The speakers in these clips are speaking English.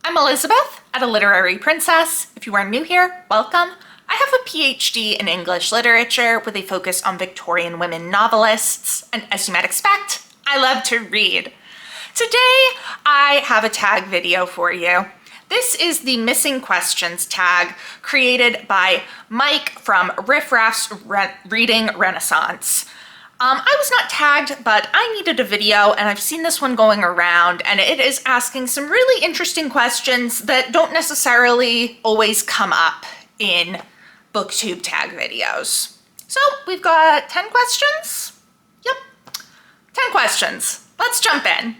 I'm Elizabeth at A Literary Princess. If you are new here, welcome. I have a PhD in English literature with a focus on Victorian women novelists, and as you might expect, I love to read. Today, I have a tag video for you. This is the Missing Questions tag created by Mike from Riff Raff's Reading Renaissance. I was not tagged, but I needed a video, and I've seen this one going around, and it is asking some really interesting questions that don't necessarily always come up in Booktube tag videos. So we've got 10 questions. Yep, 10 questions. Let's jump in.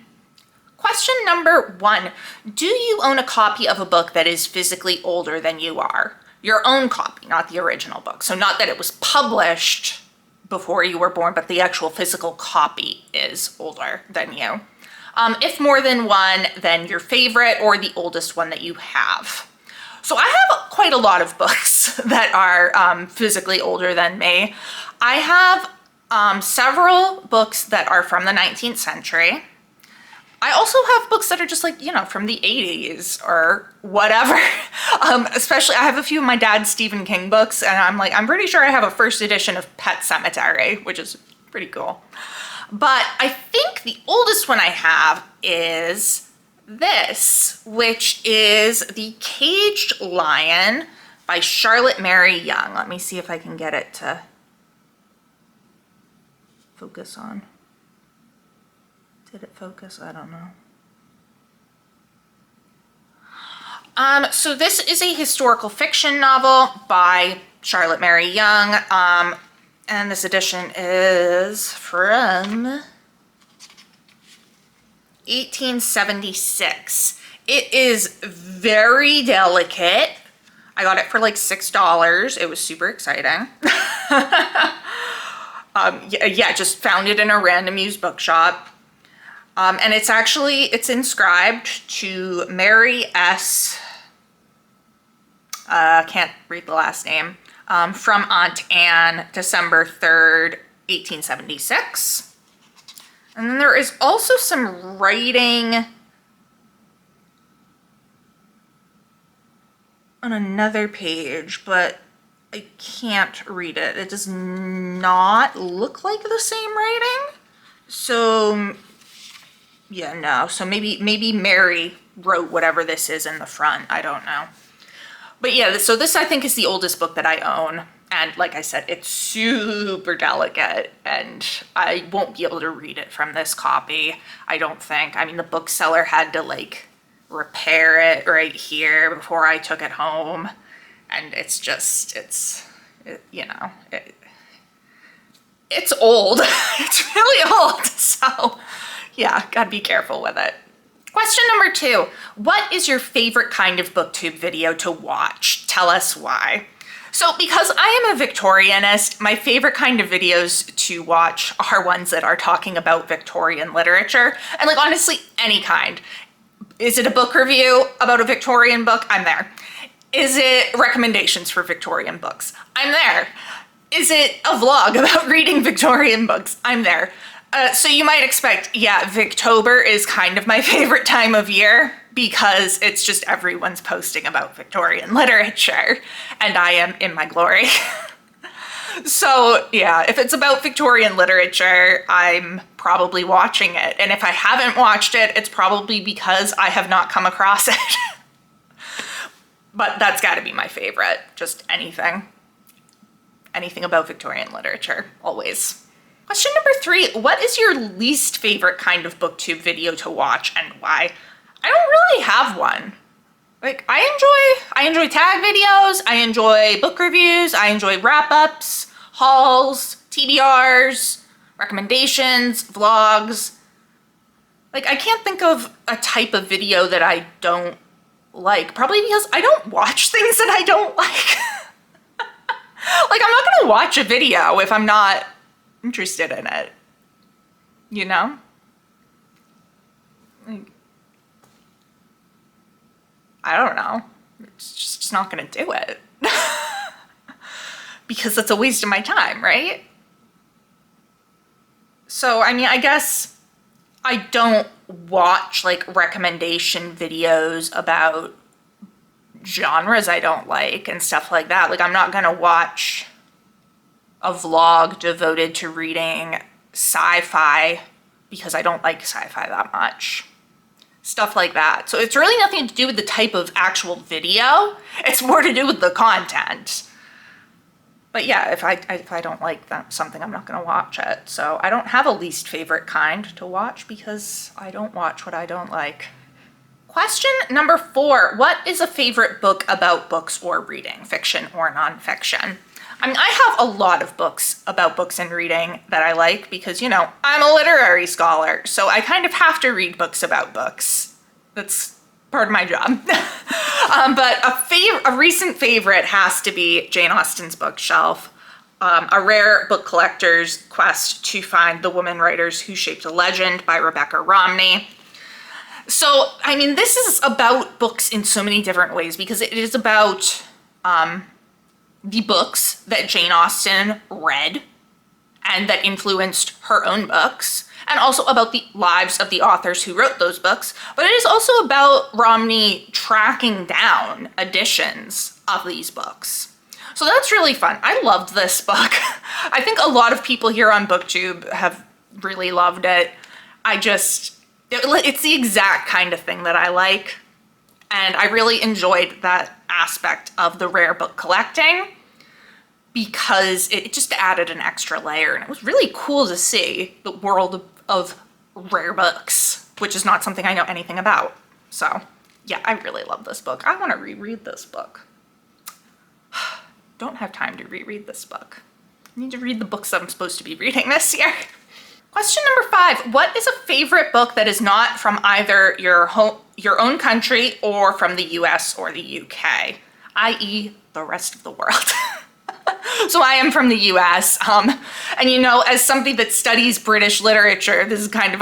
Question number 1. Do you own a copy of a book that is physically older than you are? Your own copy, not the original book. So not that it was published before you were born, but the actual physical copy is older than you. If more than one, then your favorite or the oldest one that you have. So I have quite a lot of books that are physically older than me. I have several books that are from the 19th century. I also have books that are just like, from the 80s or whatever. Especially, I have a few of my dad's Stephen King books, and I'm pretty sure I have a first edition of Pet Sematary, which is pretty cool. But I think the oldest one I have is this, which is The Caged Lion by Charlotte Mary Young. Let me see if I can get it to focus on. Did it focus? I don't know. So this is a historical fiction novel by Charlotte Mary Young, and this edition is from 1876. It is very delicate. I got it for like $6. It was super exciting. Yeah, just found it in a random used bookshop. And it's inscribed to Mary S. Can't read the last name. From Aunt Anne, December 3rd, 1876. And then there is also some writing on another page, but I can't read it. It does not look like the same writing. So yeah, no. So maybe Mary wrote whatever this is in the front. I don't know. But yeah, so this I think is the oldest book that I own. And like I said, it's super delicate, and I won't be able to read it from this copy, I don't think. I mean, the bookseller had to like repair it right here before I took it home. And it's old. It's really old. So yeah, gotta be careful with it. Question number 2. What is your favorite kind of Booktube video to watch? Tell us why. So because I am a Victorianist, my favorite kind of videos to watch are ones that are talking about Victorian literature. And like honestly, any kind. Is it a book review about a Victorian book? I'm there. Is it recommendations for Victorian books? I'm there. Is it a vlog about reading Victorian books? I'm there. So you might expect, yeah, Victober is kind of my favorite time of year because it's just everyone's posting about Victorian literature and I am in my glory. So yeah, if it's about Victorian literature, I'm probably watching it. And if I haven't watched it, it's probably because I have not come across it. But that's gotta be my favorite, just anything. Anything about Victorian literature, always. Question number 3, what is your least favorite kind of Booktube video to watch and why? I don't really have one. Like, I enjoy tag videos, I enjoy book reviews, I enjoy wrap-ups, hauls, TBRs, recommendations, vlogs. Like, I can't think of a type of video that I don't like, probably because I don't watch things that I don't like. Like, I'm not gonna watch a video if I'm not interested in it, Like, I don't know. It's just not gonna do it. Because that's a waste of my time, right? So, I mean, I guess I don't watch like recommendation videos about genres I don't like and stuff like that. Like I'm not gonna watch a vlog devoted to reading sci-fi because I don't like sci-fi that much. Stuff like that. So it's really nothing to do with the type of actual video. It's more to do with the content. But yeah, if I don't like that something, I'm not gonna watch it. So I don't have a least favorite kind to watch because I don't watch what I don't like. Question number 4, what is a favorite book about books or reading, fiction or nonfiction? I mean, I have a lot of books about books and reading that I like because, you know, I'm a literary scholar, so I kind of have to read books about books. That's part of my job. But a recent favorite has to be Jane Austen's bookshelf, a rare book collector's quest to find the woman writers who shaped a legend by Rebecca Romney. So, I mean, this is about books in so many different ways because it is about the books that Jane Austen read and that influenced her own books, and also about the lives of the authors who wrote those books. But it is also about Romney tracking down editions of these books. So that's really fun. I loved this book. I think a lot of people here on Booktube have really loved it. It's the exact kind of thing that I like. And I really enjoyed that aspect of the rare book collecting because it just added an extra layer. And it was really cool to see the world of rare books, which is not something I know anything about. So yeah, I really love this book. I want to reread this book. Don't have time to reread this book. I need to read the books that I'm supposed to be reading this year. Question number 5, what is a favorite book that is not from either your own country or from the US or the UK, i.e. the rest of the world? So I am from the US, and you know, as somebody that studies British literature, this is kind of,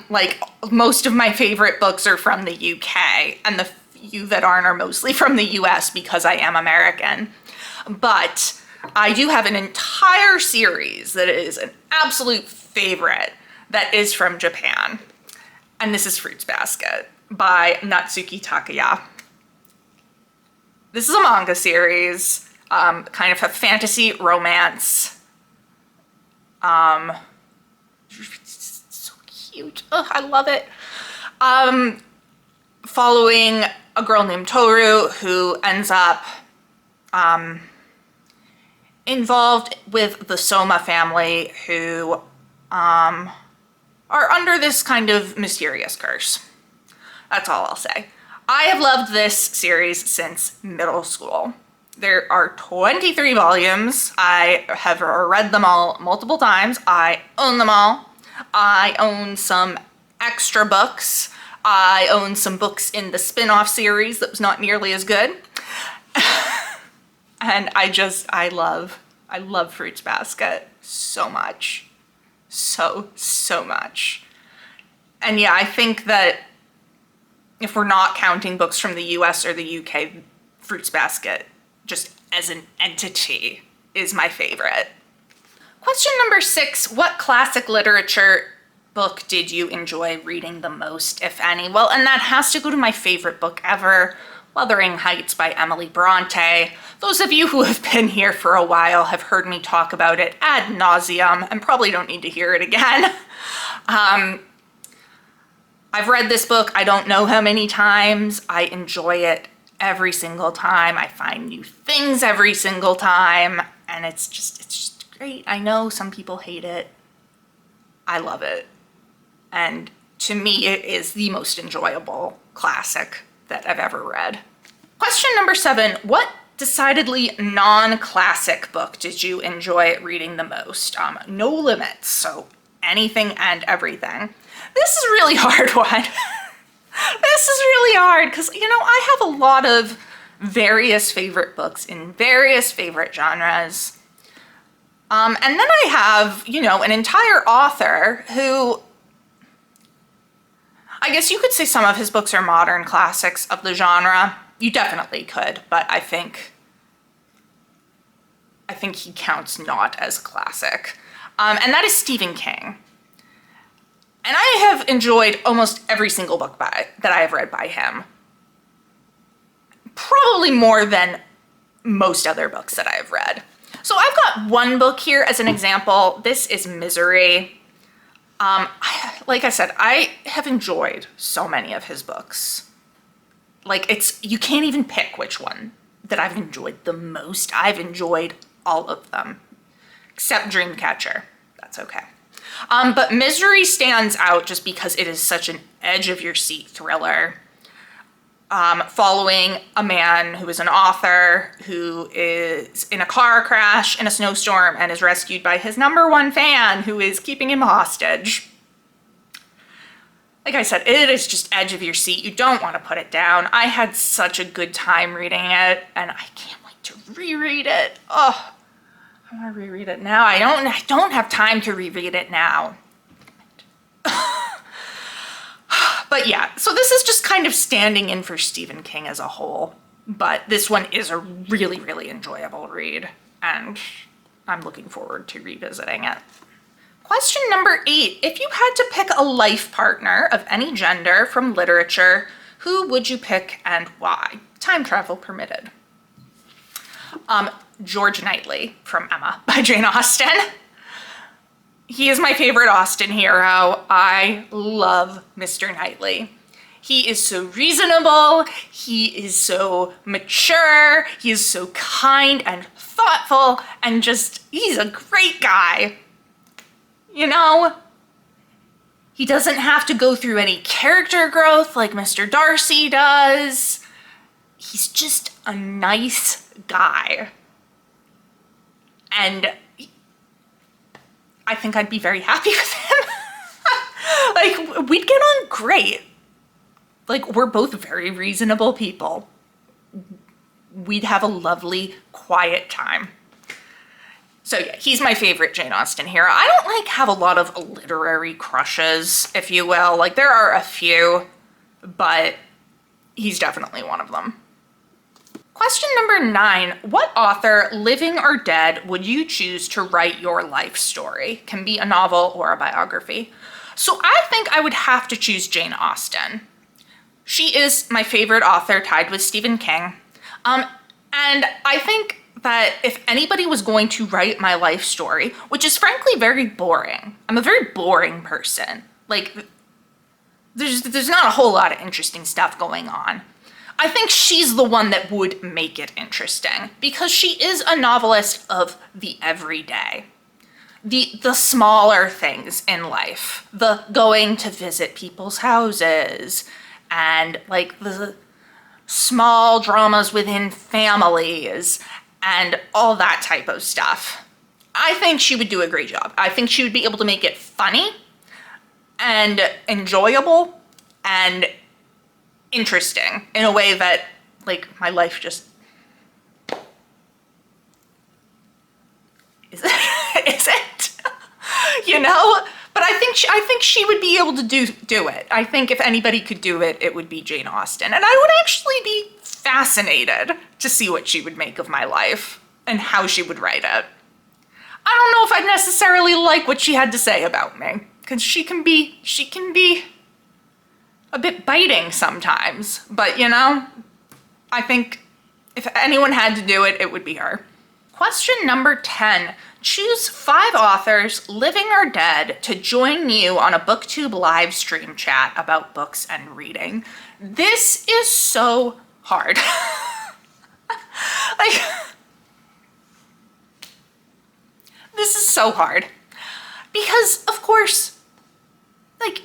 like, most of my favorite books are from the UK, and the few that aren't are mostly from the US because I am American. But I do have an entire series that is an absolute favorite that is from Japan. And this is Fruits Basket by Natsuki Takaya. This is a manga series, kind of a fantasy romance. It's so cute. Oh, I love it. Following a girl named Toru who ends up involved with the Soma family who are under this kind of mysterious curse. That's all I'll say. I have loved this series since middle school. There are 23 volumes. I have read them all multiple times. I own them all. I own some extra books. I own some books in the spin-off series that was not nearly as good. And I love Fruits Basket so much. So much. And yeah, I think that if we're not counting books from the US or the UK, Fruits Basket, just as an entity, is my favorite. Question number 6, what classic literature book did you enjoy reading the most, if any? Well, and that has to go to my favorite book ever, Wuthering Heights by Emily Bronte. Those of you who have been here for a while have heard me talk about it ad nauseum and probably don't need to hear it again. I've read this book I don't know how many times. I enjoy it every single time. I find new things every single time, and it's just great. I know some people hate it. I love it. And to me, it is the most enjoyable classic that I've ever read. Question number 7, what decidedly non-classic book did you enjoy reading the most? No limits, so anything and everything. This is a really hard one. This is really hard because, you know, I have a lot of various favorite books in various favorite genres. And then I have, you know, an entire author who, I guess you could say some of his books are modern classics of the genre. You definitely could, but I think he counts not as a classic. And that is Stephen King. And I have enjoyed almost every single book that I have read by him. Probably more than most other books that I have read. So I've got one book here as an example. This is Misery. Like I said, I have enjoyed so many of his books. Like, you can't even pick which one that I've enjoyed the most. I've enjoyed all of them, except Dreamcatcher. That's okay. But Misery stands out just because it is such an edge-of-your-seat thriller. Following a man who is an author who is in a car crash in a snowstorm and is rescued by his #1 fan who is keeping him hostage. Like I said, it is just edge of your seat. You don't want to put it down. I had such a good time reading it, and I can't wait to reread it. Oh, I want to reread it now. I don't have time to reread it now. But yeah, so this is just kind of standing in for Stephen King as a whole. But this one is a really, really enjoyable read, and I'm looking forward to revisiting it. Question number 8. If you had to pick a life partner of any gender from literature, who would you pick and why? Time travel permitted. George Knightley from Emma by Jane Austen. He is my favorite Austen hero. I love Mr. Knightley. He is so reasonable, he is so mature, he is so kind and thoughtful, and just, he's a great guy. You know, he doesn't have to go through any character growth like Mr. Darcy does. He's just a nice guy. And I think I'd be very happy with him. Like, we'd get on great. Like, we're both very reasonable people. We'd have a lovely, quiet time. So yeah, he's my favorite Jane Austen hero. I don't have a lot of literary crushes, if you will. Like, there are a few, but he's definitely one of them. Question number 9, what author, living or dead, would you choose to write your life story? Can be a novel or a biography. So I think I would have to choose Jane Austen. She is my favorite author, tied with Stephen King. And I think that if anybody was going to write my life story, which is frankly very boring. I'm a very boring person. Like, there's not a whole lot of interesting stuff going on. I think she's the one that would make it interesting because she is a novelist of the everyday. The smaller things in life, the going to visit people's houses and like the small dramas within families and all that type of stuff. I think she would do a great job. I think she would be able to make it funny and enjoyable and interesting in a way that, like, my life just isn't, you know? But I think she would be able to do it. I think if anybody could do it, it would be Jane Austen. And I would actually be fascinated to see what she would make of my life and how she would write it. I don't know if I'd necessarily like what she had to say about me, because she can be a bit biting sometimes, but you know, I think if anyone had to do it, it would be her. Question number 10. Choose 5 authors, living or dead, to join you on a Booktube live stream chat about books and reading. This is so hard. Like, this is so hard. Because, of course, like,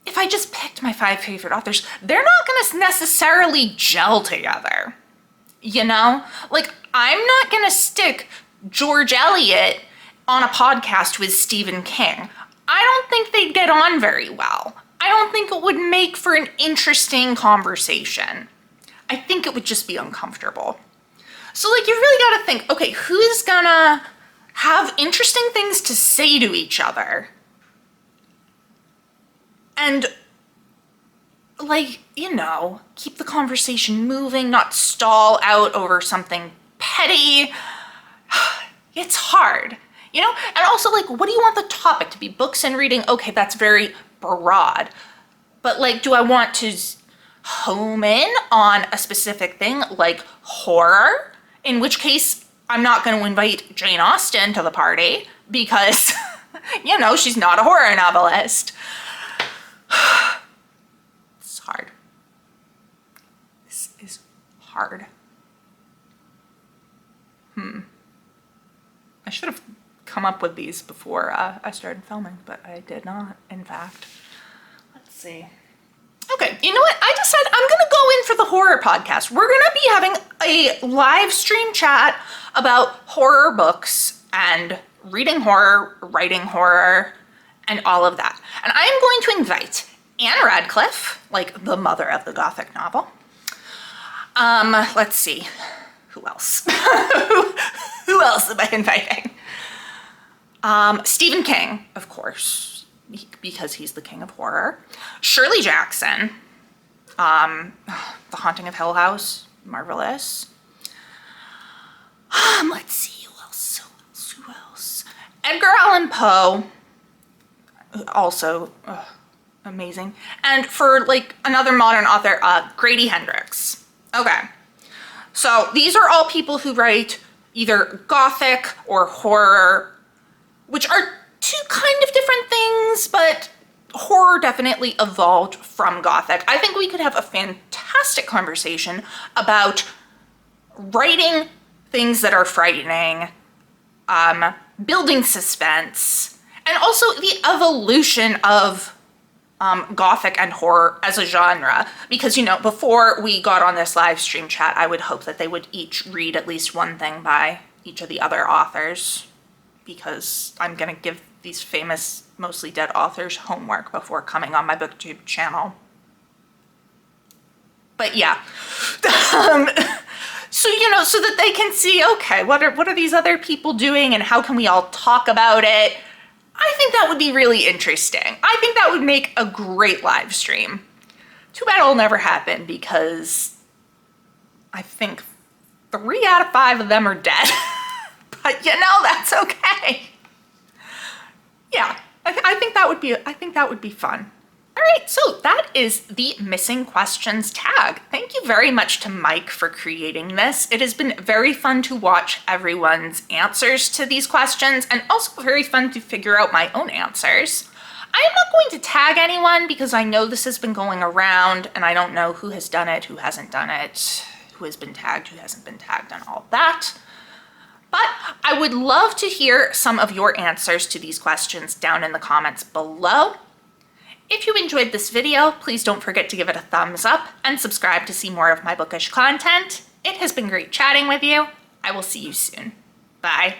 if I just picked my 5 favorite authors, they're not gonna necessarily gel together, you know? Like, I'm not gonna stick George Eliot on a podcast with Stephen King. I don't think they'd get on very well. I don't think it would make for an interesting conversation. I think it would just be uncomfortable. So, like, you really gotta think, okay, who's gonna have interesting things to say to each other? And, like, you know, keep the conversation moving, not stall out over something petty. It's hard, you know? And also, like, what do you want the topic to be? Books and reading? Okay, that's very broad. But like, do I want to home in on a specific thing like horror? In which case, I'm not going to invite Jane Austen to the party because, you know, she's not a horror novelist. It's hard. This is hard. I should have come up with these before I started filming, but I did not, in fact. Let's see. Okay, you know what? I decided I'm gonna go in for the horror podcast. We're gonna be having a live stream chat about horror books and reading horror, writing horror, and all of that. And I am going to invite Anne Radcliffe, like the mother of the Gothic novel. Let's see. Who else? Who else am I inviting? Stephen King, of course, because he's the king of horror. Shirley Jackson, The Haunting of Hill House, marvelous. Let's see, who else? Edgar Allan Poe, also amazing. And for like another modern author, Grady Hendrix. Okay, so these are all people who write either Gothic or horror, which are two kind of different things, but horror definitely evolved from Gothic. I think we could have a fantastic conversation about writing things that are frightening, building suspense, and also the evolution of Gothic and horror as a genre. Because, you know, before we got on this live stream chat, I would hope that they would each read at least one thing by each of the other authors, because I'm gonna give these famous, mostly dead authors homework before coming on my Booktube channel. But yeah, so, you know, so that they can see, okay, what are these other people doing and how can we all talk about it? I think that would be really interesting. I think that would make a great live stream. Too bad it'll never happen because I think 3 out of 5 of them are dead. But you know, that's okay. Yeah, I think that would be fun. All right, so that is the missing questions tag. Thank you very much to Mike for creating this. It has been very fun to watch everyone's answers to these questions, and also very fun to figure out my own answers. I am not going to tag anyone because I know this has been going around and I don't know who has done it, who hasn't done it, who has been tagged, who hasn't been tagged, and all that. But I would love to hear some of your answers to these questions down in the comments below. If you enjoyed this video, please don't forget to give it a thumbs up and subscribe to see more of my bookish content. It has been great chatting with you. I will see you soon. Bye.